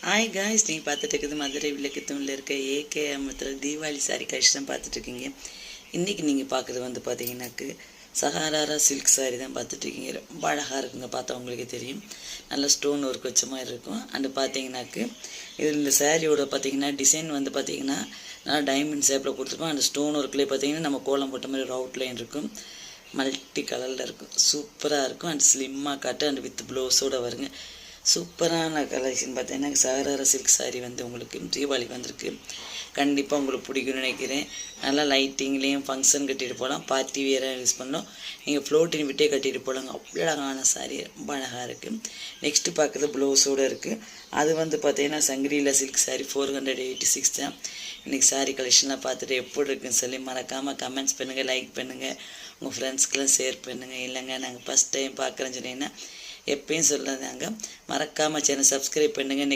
Hi guys, நீங்கள் பார்த்துட்டு இருக்குது மதுரை விளக்குத்தூணில் இருக்க ஏகே அமத்தில் தீபாவளி சாரி கலெக்ஷன் தான் பார்த்துட்ருக்கீங்க. இன்றைக்கி நீங்கள் பார்க்குறது வந்து பார்த்தீங்கன்னாக்கு சஹாரா சில்க் சாரி தான் பார்த்துட்ருக்கீங்க. ரொம்ப அழகாக இருக்குங்க, பார்த்தா உங்களுக்கே தெரியும். நல்ல ஸ்டோன் ஒர்க் வச்ச மாதிரி இருக்கும். அண்டு பார்த்தீங்கன்னாக்கு இதில் இந்த சாரியோட பார்த்தீங்கன்னா டிசைன் வந்து பார்த்தீங்கன்னா நல்லா டைமண்ட் ஷேப்பில் கொடுத்துருப்போம். அந்த ஸ்டோன் ஒர்க்லேயே பார்த்தீங்கன்னா நம்ம கோலம் போட்ட மாதிரி ஒரு அவுட்லைன் இருக்கும். மல்டி கலரில் இருக்கும், சூப்பராக இருக்கும். அண்ட் ஸ்லிம்மாக காட்டு அண்ட் வித் ப்ளவுஸோடு வருங்க. சூப்பரான கலெக்ஷன் பார்த்தீங்கன்னா சஹாரா சில்க் சாரி வந்து உங்களுக்கு தீபாவளிக்கு வந்திருக்கு. கண்டிப்பாக உங்களுக்கு பிடிக்கும்னு நினைக்கிறேன். நல்லா லைட்டிங்லேயும் ஃபங்க்ஷன் கட்டிட்டு போகலாம், பார்ட்டி வேராக யூஸ் பண்ணோம். நீங்கள் ஃப்ளோட்டின் விட்டே கட்டிட்டு போகலாங்க. அவ்வளோ அழகான சாரி, ரொம்ப அழகாக இருக்குது. நெக்ஸ்ட்டு பார்க்குறது ப்ளவுஸோடு இருக்குது. அது வந்து பார்த்தீங்கன்னா சங்கிரியில் சில்க் சாரி 486 தான். இன்றைக்கி சாரி கலெக்ஷன்லாம் பார்த்துட்டு எப்படி இருக்குன்னு சொல்லி மறக்காமல் கமெண்ட்ஸ் பண்ணுங்கள், லைக் பண்ணுங்கள், உங்கள் ஃப்ரெண்ட்ஸ்க்கெலாம் ஷேர் பண்ணுங்கள். இல்லைங்க நாங்கள் ஃபஸ்ட் டைம் பார்க்குறேன்னு சொன்னீங்கன்னா எப்பயும் சொல்லதாங்க, மறக்காமல் சேனல் சப்ஸ்கிரைப் பண்ணுங்கள்.